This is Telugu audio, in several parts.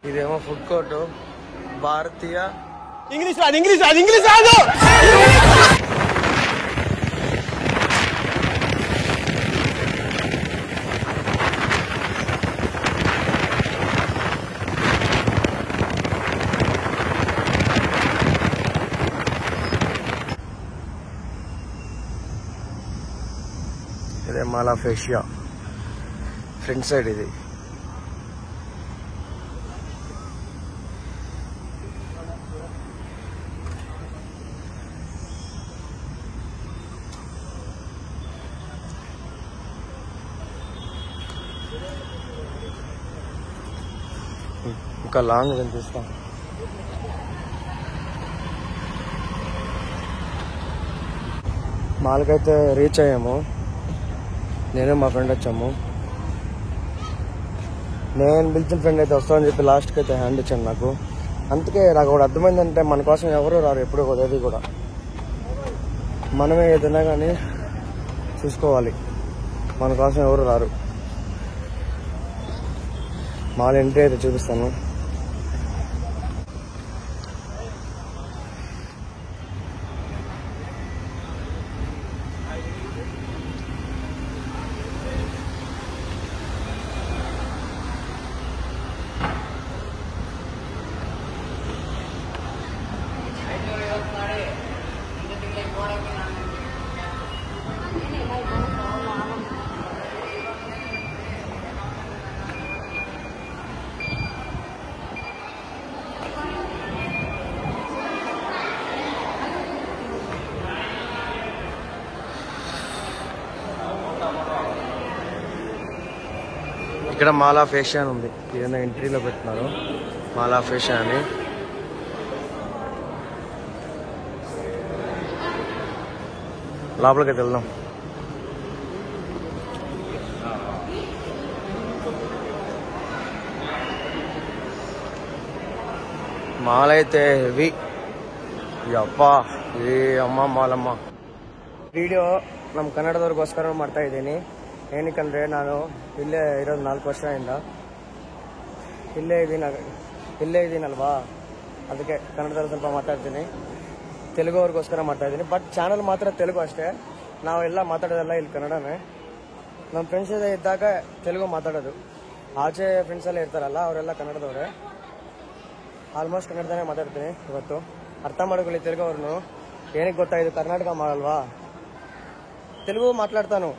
ఇదేమో ఫుడ్ కోర్టు భారతీయ ఇంగ్లీష్ రాదు ఇదే mall of Asia front side ఇది. ఇంకా లాంగ్ కనిపిస్తాం. మాల్కైతే రీచ్ అయ్యాము. నేను మా ఫ్రెండ్ వచ్చాము. నేను పిలిచిన ఫ్రెండ్ అయితే వస్తామని చెప్పి లాస్ట్కి అయితే హ్యాండ్ ఇచ్చాను నాకు. అందుకే నాకు కూడా అర్థమైందంటే మన కోసం ఎవరు రారు ఎప్పుడు ఏది కూడా. మనమే ఏదైనా కానీ చూసుకోవాలి. మన కోసం ఎవరు రారు. మాల్ ఎంట్రీ అయితే చూపిస్తాను. ఇక్కడ మాల్ ఆఫ్ ఏషియా అని ఉంది. ఏదైనా ఎంట్రీలో పెట్టినారు మాల్ ఆఫ్ ఏషియా అని. లోపలికి వెళ్దాం. ಮಾಲ್ ಐತೆ ಹೆವಿ ಯಪ್ಪ ಏ ಅಮ್ಮ ಮಾಲಮ್ಮ. ವಿಡಿಯೋ ನಮ್ಮ ಕನ್ನಡದವ್ರಿಗೋಸ್ಕರ ಮಾಡ್ತಾ ಇದ್ದೀನಿ. ಏನಕ್ಕಂದ್ರೆ ನಾನು ಇಲ್ಲೇ ಇರೋದು 4 ವರ್ಷದಿಂದ ಇಲ್ಲೇ ಇದ್ದೀನಲ್ವಾ, ಅದಕ್ಕೆ ಕನ್ನಡದಲ್ಲಿ ಸ್ವಲ್ಪ ಮಾತಾಡ್ತೀನಿ. ತೆಲುಗು ಅವ್ರಿಗೋಸ್ಕರ ಮಾಡ್ತಾ ಇದ್ದೀನಿ. ಬಟ್ ಚಾನಲ್ ಮಾತ್ರ ತೆಲುಗು ಅಷ್ಟೇ. ನಾವೆಲ್ಲ ಮಾತಾಡೋದಲ್ಲ ಇಲ್ಲಿ ಕನ್ನಡನೇ. ನಮ್ಮ ಫ್ರೆಂಡ್ಸ್ ಇದ್ದಾಗ ತೆಲುಗು ಮಾತಾಡೋದು. ಆಚೆ ಫ್ರೆಂಡ್ಸ್ ಎಲ್ಲ ಇರ್ತಾರಲ್ಲ ಅವರೆಲ್ಲ ಕನ್ನಡದವ್ರೆ. ಆಲ್ಮೋಸ್ಟ್ ಕನ್ನಡದನೇ ಮಾತಾಡ್ತೀನಿ ಇವತ್ತು. ಅರ್ಥ ಮಾಡ್ಕೊಳ್ಳಿ ತೆಲುಗು ಅವ್ರನ್ನು. ಏನಕ್ಕೆ ಗೊತ್ತಾ, ಇದು ಕರ್ನಾಟಕ ಮಾಡಲ್ವಾ. తెలుగు మాట్లాడతాను,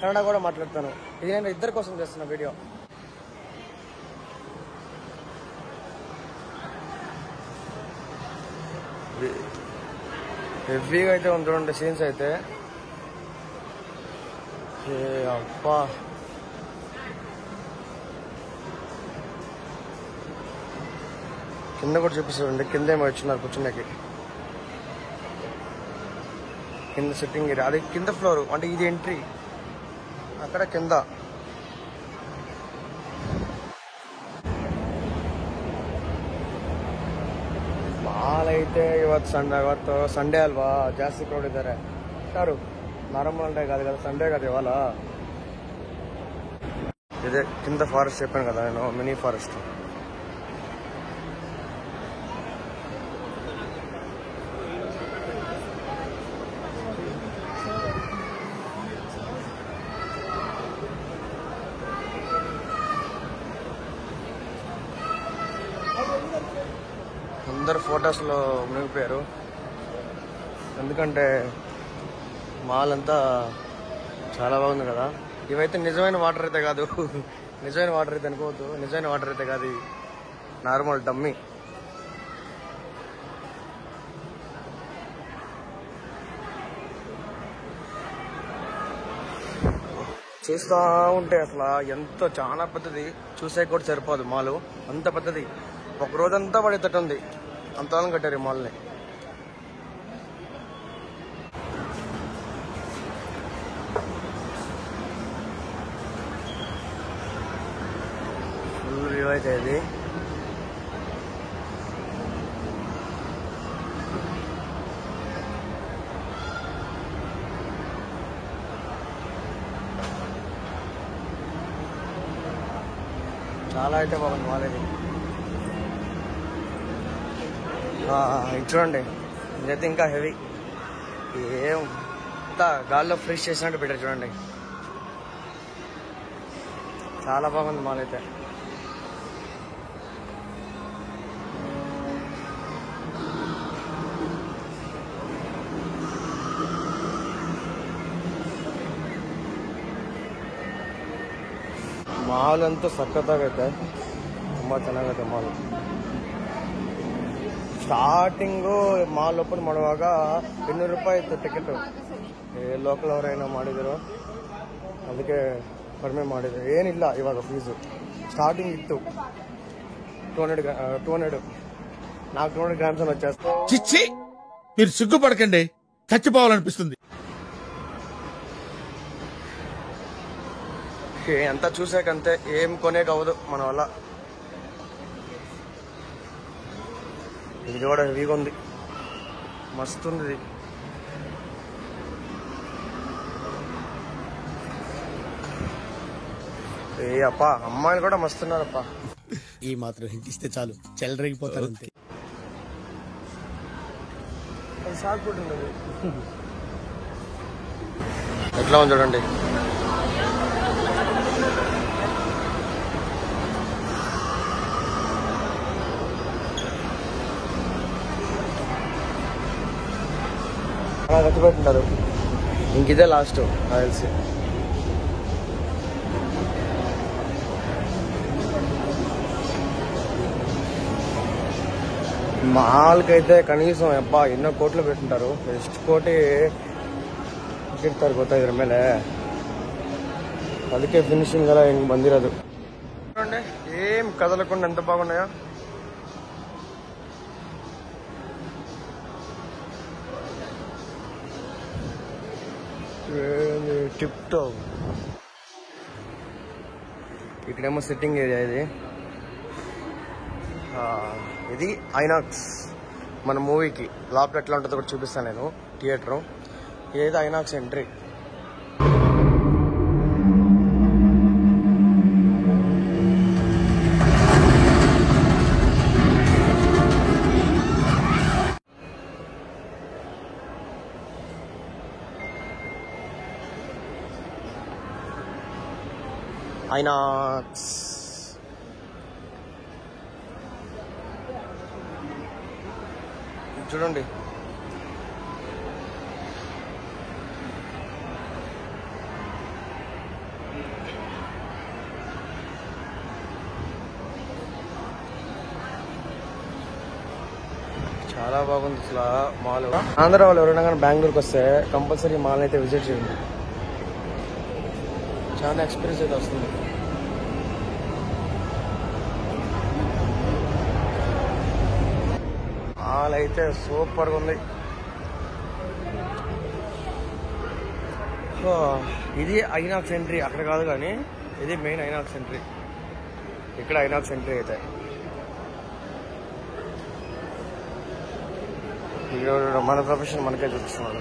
కన్నడ కూడా మాట్లాడతాను. ఇది నేను ఇద్దరి కోసం చేస్తున్న వీడియో. హెవీగా అయితే ఉంటుంది సీన్స్ అయితే. అబ్బా కింద కూడా చూపిస్తారండి. కింద ఏమో వచ్చినారు కూర్చున్నాకి. కింద సిట్టింగ్ ఏరియా, అది కింద ఫ్లోర్ అంటే ఇది ఎంట్రీ. అక్కడ కింద ಮಾಲ್ ಐತೆ. ಇವತ್ತು ಸಂಡೇ ಅಲ್ವಾ, ಜಾಸ್ತಿ ಕ್ರೌಡ್ ಇದ್ದಾರೆ. ಯಾರು ನಾರ್ಮಲ್ ಡೇ కాదు కదా, సండే కదా ఇవాళ. ఇదే కింద ఫారెస్ట్ చెప్పాను కదా నేను, మినీ ఫారెస్ట్. అందరు ఫొటోస్లో మునిగిపోయారు. ఎందుకంటే మాల్ అంతా చాలా బాగుంది కదా. ఇవైతే నిజమైన వాటర్ అయితే కాదు, నిజమైన వాటర్ అయితే అనుకోవద్దు. నిజమైన వాటర్ అయితే కాదు, నార్మల్ డమ్మీ. చూస్తూ ఉంటే అసలు ఎంతో చాలా పెద్దది. చూసే కూడా సరిపోదు మాలు, అంత పెద్దది. ఒక రోజంతా పడేటట్టు ఉంది, అంతకాలం కట్టారు ఈ మాల్ని. ఫుల్ వ్యూ అయితే ఇది. చాలా అయితే బాగుంది మాల్ ఇది. ఇది చూడండి, ఇదైతే ఇంకా హెవీ, ఏం గాల్లో ఫ్రెష్ చేసినట్టు పెట్టారు చూడండి. చాలా బాగుంది మాల్ అయితే. ಮಾಲ್ ಅಂತೂ ಸಖತ್ತಾಗೈತೆ, ತುಂಬ ಚೆನ್ನಾಗೈತೆ ಮಾಲ್. ಸ್ಟಾರ್ಟಿಂಗು ಮಾಲ್ ಓಪನ್ ಮಾಡುವಾಗ 200 ರೂಪಾಯಿ ಇತ್ತು ಟಿಕೆಟು. ಲೋಕಲ್ ಅವರೇನೋ ಮಾಡಿದರು, ಅದಕ್ಕೆ ಕಡಿಮೆ ಮಾಡಿದ್ರು. ಏನಿಲ್ಲ ಇವಾಗ ಫೀಸು, స్టార్టింగ్ ఇತ್ತು 200. నాకు 200 గ్రామ్స్ అని వచ్చేస్తా. చిచ్చి, మీరు సిగ్గుపడకండి, చచ్చిపోవాలనిపిస్తుంది. ఎంత చూసాకంతే, ఏం కొనేకి అవ్వదు మన వల్ల. ఇది కూడా హెవీగా ఉంది, మస్తు ఉంది ఇది. ఏ అప్ప, అమ్మాయిలు కూడా మస్తున్నారప్ప. ఈ మాత్రం హింట్ ఇస్తే చాలు, చెలరేగిపోతారు అంతే. సాగుతుండదు. ఎట్లా ఉంది చూడండి. అలా కట్టిపెట్టుంటారు. ఇంకిదే లాస్ట్ తెలిసి. మాల్కి అయితే కనీసం అబ్బా ఎన్నో కోట్లు పెట్టుంటారు. ಎಷ್ಟು ಕೋಟಿ ಇಟ್ಟಿರ್ತಾರೆ ಗೊತ್ತಾ ಇದ್ರ ಮೇಲೆ. ಅದಕ್ಕೆ ಫಿನಿಶಿಂಗ್ ಎಲ್ಲ ಹಿಂಗ್ ಬಂದಿರೋದು. చూడండి ఏం కదలకుండా ఎంత బాగున్నాయో. Tip top. ఇక్కడేమో సిట్టింగ్ ఏరియా ఇది. ఇది ఐనాక్స్. మన మూవీకి లోపల ఎట్లా ఉంటుందో కూడా చూపిస్తాను నేను. థియేటర్ ఇదైతే ఐనాక్స్ ఎంట్రీ. ఐనాక్స్ చూడండి. చాలా బాగుంది అసలు మాల్. ఆంధ్ర వాళ్ళు ఎవరైనా కానీ బెంగళూరుకి వస్తే కంపల్సరీ మాల్ అయితే విజిట్ చేయండి, చాలా ఎక్స్పీరియన్స్ అయితే వస్తుంది. మాల్ అయితే సూపర్గా ఉంది. ఇది ఐనాక్స్ ఎంట్రీ, అక్కడ కాదు కానీ ఇది మెయిన్ ఐనాక్స్ ఎంట్రీ. ఇక్కడ ఐనాక్స్ ఎంట్రీ అయితే మన ప్రొఫెషన్ మనకే చూపిస్తున్నాడు.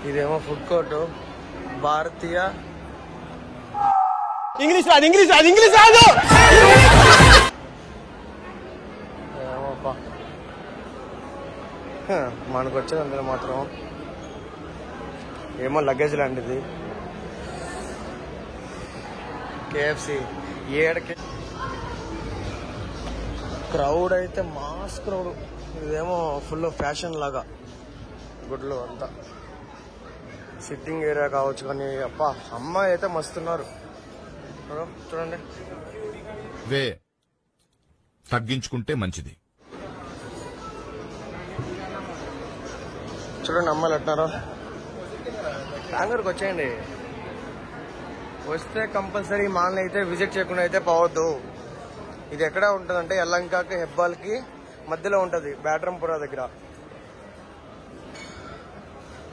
ఇదేమో ఫుడ్ కోర్ట్, భారతీయ. ఇంగ్లీష్ రాదు, ఇంగ్లీష్ రాదు, ఇంగ్లీష్ రాదు. ఏమోప్పా, మనకు వచ్చేది అందులో మాత్రం ఏమో లగేజ్ లాంటిది. KFC ఏడకి క్రౌడ్ అయితే మాస్ క్రౌడ్. ఇదేమో ఫుల్ ఫ్యాషన్ లాగా గుడ్లు అంతా. సిట్టింగ్ ఏరియా కావచ్చు కానీ అప్ప అమ్మాయి అయితే మస్తున్నారు చూడండి. వే తగ్గించుకుంటే మంచిది. చూడండి అమ్మాయిలు అంటున్నారు. బెంగళూరుకి వచ్చేయండి, వస్తే కంపల్సరీ మాల్ని అయితే విజిట్ చేయకుండా అయితే పోవద్దు. ఇది ఎక్కడ ఉంటుందంటే యలంకాకి హెబ్బాల్కి మధ్యలో ఉంటుంది, బ్యాటరంపుర దగ్గర.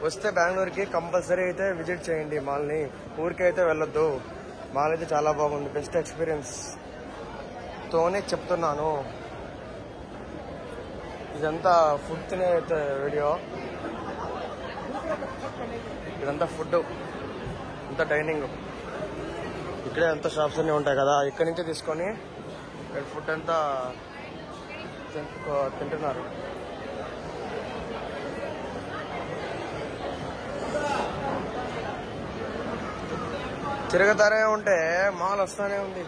వస్తే బెంగళూరుకి కంపల్సరీ అయితే విజిట్ చేయండి మాల్ని, ఊరికైతే వెళ్ళొద్దు. మాల్ అయితే చాలా బాగుంది, బెస్ట్ ఎక్స్పీరియన్స్ తోనే చెప్తున్నాను. ఇదంతా ఫుడ్ తినే వీడియో, ఇదంతా ఫుడ్, ఇంత డైనింగ్. ఇక్కడే అంత షాప్స్ అన్నీ ఉంటాయి కదా, ఇక్కడి నుంచే తీసుకొని ఫుడ్ అంతా తింటున్నారు. తిరుగుతారే ఉంటే మాల్ వస్తానే ఉంది.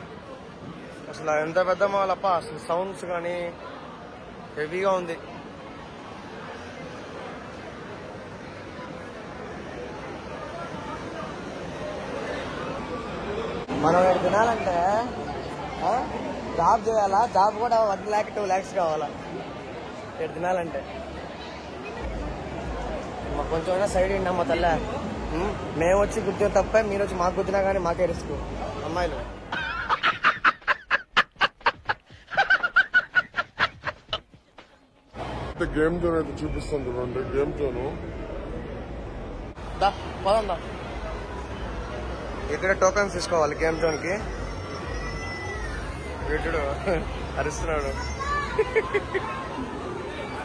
అసలు ఎంత పెద్ద మాల్ అప్ప, అసలు సౌండ్స్ కానీ హెవీగా ఉంది. మనం ఇక్కడ తినాలంటే జాబ్ చేయాలా, జాబ్ కూడా 1 lakh 2 lakhs కావాలా ఇక్కడ తినాలంటే. కొంచెమైనా సైడ్ ఇండి అమ్మ తల్ల. మేము వచ్చి గుర్తు తప్పే, మీరు వచ్చి మాకు గుర్తున్నా కానీ మాకే రిస్క్. అమ్మాయిలు గేమ్ జోన్ అయితే చూపిస్తాను చూడండి. గేమ్ జోన్ పదందా. ఇక్కడ టోకన్స్ తీసుకోవాలి గేమ్ జోన్ కి. వీటుడు అరుస్తున్నాడు.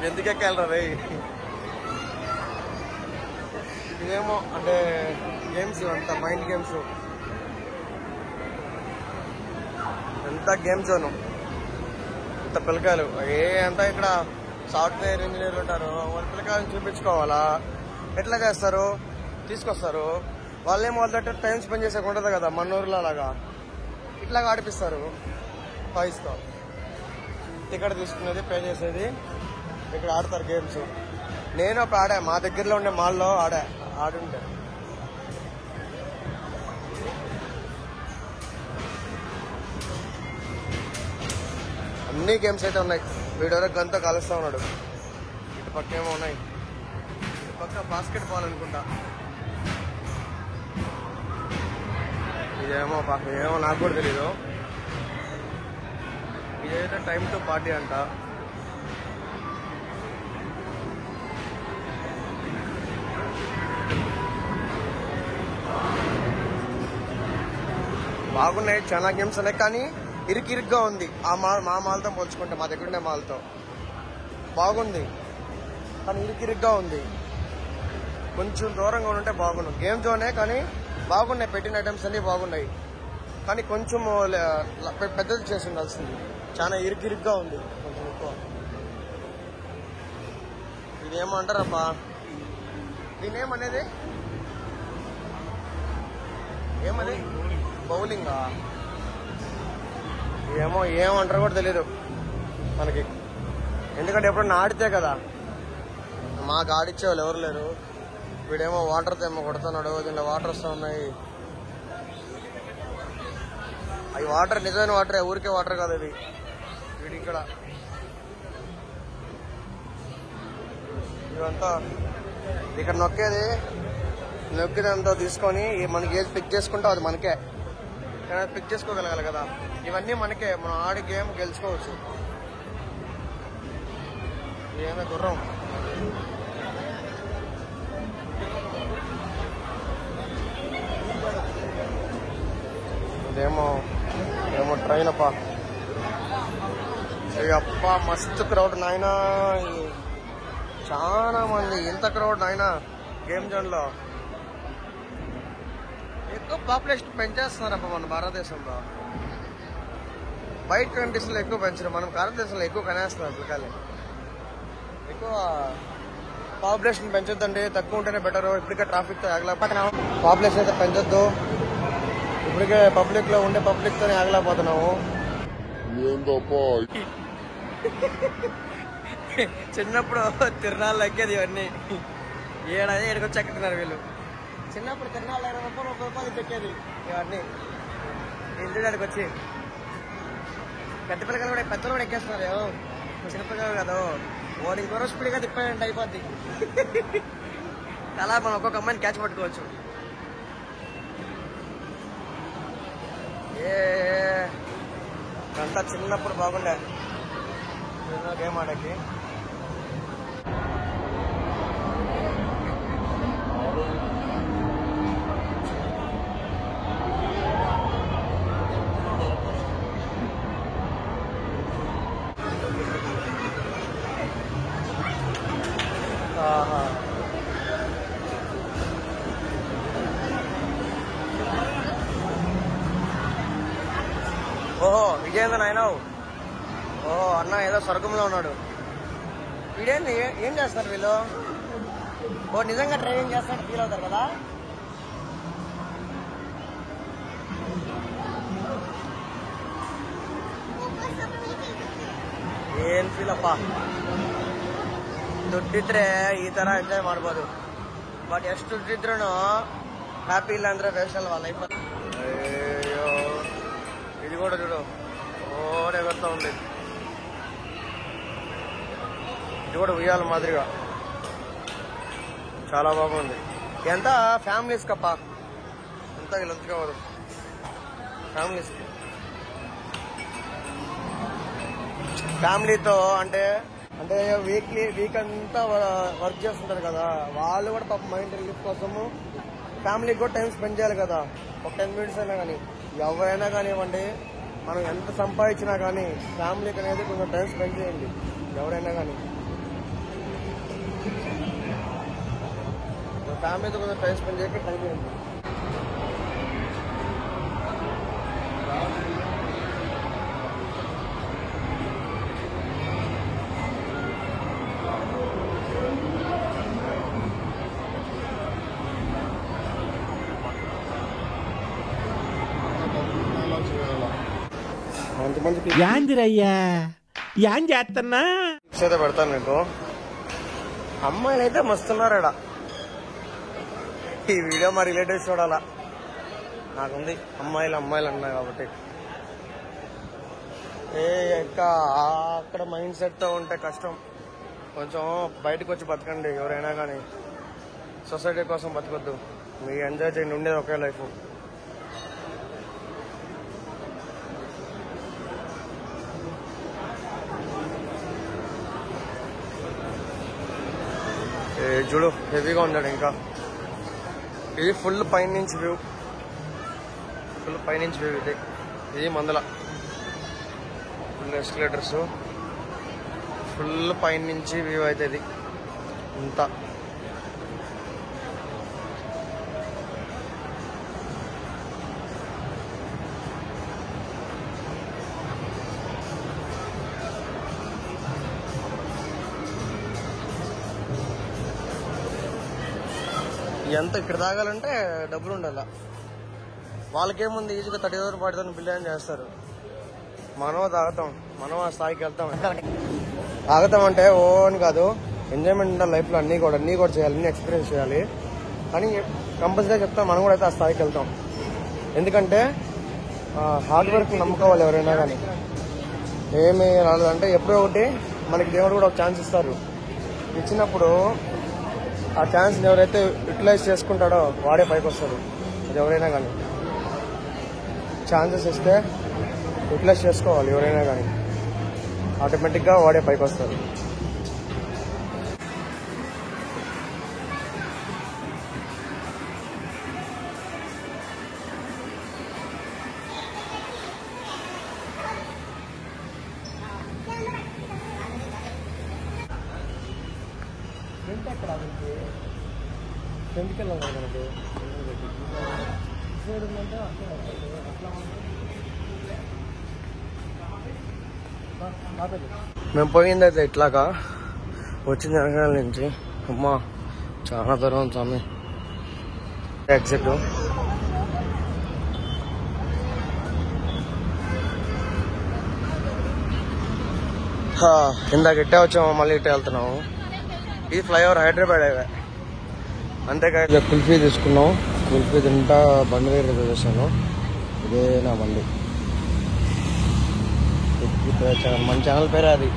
ఎందుకెళ్ళరా రే? ఇదేమో అంటే గేమ్స్ ఇవంతా మైండ్ గేమ్స్. ఎంత గేమ్ జోను, ఇంత పిల్లకాయలు అంతా ఇక్కడ సాఫ్ట్వేర్ ఇంజనీర్లు ఉంటారు. వాళ్ళ పిల్లకాయలను చూపించుకోవాలా, ఎట్లా చేస్తారు, తీసుకొస్తారు. వాళ్ళేమో వాళ్ళ టైం స్పెండ్ చేసేకి ఉండదు కదా మన ఊర్లో లాగా. ఇట్లాగా ఆడిపిస్తారు టాయ్స్తో. టికెట్ తీసుకునేది, పే చేసేది, ఇక్కడ ఆడతారు గేమ్స్. నేను ఒక ఆడా, మా దగ్గరలో ఉండే మాల్లో ఆడుంటే. అన్ని గేమ్స్ అయితే ఉన్నాయి. వీడియో గంతో కలుస్తా ఉన్నాడు. ఇటు పక్క ఏమో ఉన్నాయి, ఇటు పక్క బాస్కెట్ బాల్ అనుకుంటా. ఇదేమో ఏమో నాకు కూడా తెలీదు. ఇదైతే టైమ్ టు పార్టీ అంట. బాగున్నాయి, చాలా గేమ్స్ ఉన్నాయి, కానీ ఇరుగ్గా ఉంది. మా మాల్తో పోల్చుకుంటే, మా దగ్గర ఉండే మాల్తో బాగుంది, కానీ ఇరుగ్గా ఉంది. కొంచెం దూరంగా ఉంటే బాగుండు. గేమ్ జోనే కానీ బాగున్నాయి, పెట్టిన ఐటమ్స్ అన్ని బాగున్నాయి, కానీ కొంచెం పెద్దది చేసి ఉండాల్సింది. చాలా ఇరుగ్గా ఉంది, కొంచెం ఎక్కువ. ఇదేమో అంటారప్పా, దీనేమనేది ఏమది? బౌలింగా ఏమో ఏమంటారో కూడా తెలీదు మనకి, ఎందుకంటే ఎప్పుడన్నా ఆడితే కదా. మాకు ఆడిచ్చే వాళ్ళు ఎవరు లేరు. వీడేమో వాటర్తో ఏమో కొడుతున్నాడు. దీంట్లో వాటర్ వస్తూ ఉన్నాయి. అవి వాటర్ నిజమైన వాటరే, ఊరికే వాటర్ కాదు అది. వీడు ఇక్కడ ఇవంతా ఇక్కడ నొక్కేది, నొక్కిదంతా తీసుకొని మనకి ఏది పిక్ చేసుకుంటే అది మనకే. పిక్ చేసుకోగలగాలి కదా. ఇవన్నీ మనకే, మనం ఆడి గేమ్ గెలుచుకోవచ్చు. ఏమైనా గుర్రం ఇదేమో ట్రైన్ అప్ప. అప్ప మస్తు క్రౌడ్ నాయనా, చాలా మంది. ఎంత క్రౌడ్ నాయనా గేమ్ జోన్ లో. ఎక్కువ పాపులేషన్ పెంచేస్తున్నారప్ప మన భారతదేశంలో. బయట కంట్రీస్ లో ఎక్కువ పెంచరు, మనం భారతదేశంలో ఎక్కువ కనేస్తున్నారు పిల్లకాయలు. ఎక్కువ పాపులేషన్ పెంచొద్దండి, తక్కువ ఉంటేనే బెటర్. ఇప్పటికే ట్రాఫిక్ తో ఆగలేకపోతున్నాం. పాపులేషన్ అయితే పెంచొద్దు. ఇప్పటికే పబ్లిక్ లో ఉండే పబ్లిక్ తోనే ఆగలేకపోతున్నాము. చిన్నప్పుడు తిరణాలు ఎక్కేది ఇవన్నీ. ఏడుకొచ్చి ఎక్కుతున్నారు వీళ్ళు. చిన్నప్పుడు తిరణాలు 20 రూపాయలు 30 రూపాయలు ఎక్కేది ఇవన్నీ. ఇంటి దగ్గరికి వచ్చి పెద్ద పిల్లలు కూడా, పెద్దలు కూడా ఎక్కేస్తున్నారు. చిన్నపిల్లలు కదా, వాడు ఇంకో స్పీడ్గా తిప్పాడంటే అయిపోద్ది. అలా మనం ఒక్కొక్క అమ్మాయిని క్యాచ్ పట్టుకోవచ్చు. అంతా చిన్నప్పుడు బాగుండే గేమ్ ఆడకి. ఓహో, ఇదేందో నాయన ఓ అన్న ఏదో స్వర్గంలో ఉన్నాడు. వీడేంది ఏం చేస్తారు వీళ్ళు? ఓ నిజంగా డ్రైవింగ్ చేస్తాడు ఫీల్ అవుతారు కదా. ಏನ್ ಫೀಲಪ್ಪ, ದುಡ್ಡಿದ್ರೆ ಈ ತರ ಎಂಜಾಯ್ ಮಾಡ್ಬೋದು. ಬಟ್ ಎಷ್ಟು ದುಡ್ಡಿದ್ರು హ్యాపీ ಇಲ್ಲ ಅಂದ್ರೆ ವೇಸ್ಟ್ ಅಲ್ವಾ ಲೈಫ್. అయ్యో ఇది కూడా చూడు ఓడే ఎగురుతా ఉంది. ఇది కూడా ఉయ్యాల మాదిరిగా చాలా బాగుంది. ఎంత ఫ్యామిలీస్ కప్ప, ఎంత వీళ్ళంతగా కాదు ఫ్యామిలీస్. ఫ్యామిలీతో అంటే అంటే వీక్ అంతా వర్క్ చేస్తుంటారు కదా, వాళ్ళు కూడా పాప మైండ్ రిలీఫ్ కోసము ఫ్యామిలీకి కూడా టైం స్పెండ్ చేయాలి కదా. ఒక 10 minutes అయినా కానీ ఎవరైనా కానివ్వండి, మనం ఎంత సంపాదించినా కానీ ఫ్యామిలీకి అనేది కొంచెం టైం స్పెండ్ చేయండి ఎవరైనా కానీ. ఫ్యామిలీతో కొంచెం టైం స్పెండ్ చేయక టైం చేయండి. యాందిరయ్యా యాన్ చేస్తున్నా అయితే పెడతాను మీకు. అమ్మాయిలు అయితే మస్తున్నారాడ. ఈ వీడియో మా రిలేటివ్స్ చూడాలా. నాకుంది అమ్మాయిలు అన్నాయి కాబట్టి. అక్కడ మైండ్ సెట్తో ఉంటే కష్టం. కొంచెం బయటకు వచ్చి బతకండి ఎవరైనా కానీ. సొసైటీ కోసం బతకొద్దు. మీరు ఎంజాయ్ చేయండి, ఉండేది ఒకే లైఫ్. చూడు హెవీగా ఉన్నాడు. ఇంకా ఇది ఫుల్ పైనుంచి వ్యూ, ఇది మందల ఫుల్ ఎస్కలేటర్స్, ఫుల్ పైనుంచి వ్యూ అయితే ఇది ఇంత. ఎంత ఇక్కడ తాగాలంటే డబ్బులు ఉండాల. వాళ్ళకేముంది ఈజీగా 30,000 40,000 బిల్లు చేస్తారు. మనం తాగుతాం, మనం ఆ స్థాయికి తాగుతామంటే ఓ అని కాదు, ఎంజాయ్మెంట్ ఉండాలి లైఫ్లో. అన్నీ కూడా చేయాలి, అన్ని ఎక్స్పీరియన్స్ చేయాలి. కానీ కంపల్సరీగా చెప్తాం మనం కూడా అయితే ఆ స్థాయికి వెళ్తాం. ఎందుకంటే హార్డ్ వర్క్ నమ్ముకోవాలి ఎవరైనా కానీ. ఏమి రాలేదంటే ఎప్పుడో ఒకటి మనకి దేవుడు కూడా ఒక ఛాన్స్ ఇస్తారు. ఇచ్చినప్పుడు ఆ ఛాన్స్ ఎవరైతే యూటిలైజ్ చేసుకుంటాడో వాడే పైకి వస్తాడు. అది ఎవరైనా కానీ ఛాన్సెస్ ఇస్తే యూటిలైజ్ చేసుకోవాలి ఎవరైనా కానీ, ఆటోమేటిక్గా వాడే పైకి వస్తాడు. మేము పోయింది అయితే ఇట్లాగా వచ్చిన జనగాల నుంచి. అమ్మా చాలా దూరం స్వామి. ఎగ్జిట్ ఇందాక ఇట్టే వచ్చాము, మళ్ళీ ఇట్టే వెళ్తున్నాము. ఇది ఫ్లైఓవర్ హైదరాబాద్ హైవే. అంతేకాదు కుల్ఫీ తీసుకున్నాం. కుల్ఫీ తింటా బండి దగ్గర చూసాను. ఇదే నా బండి. మన ఛానల్ పేరే అది.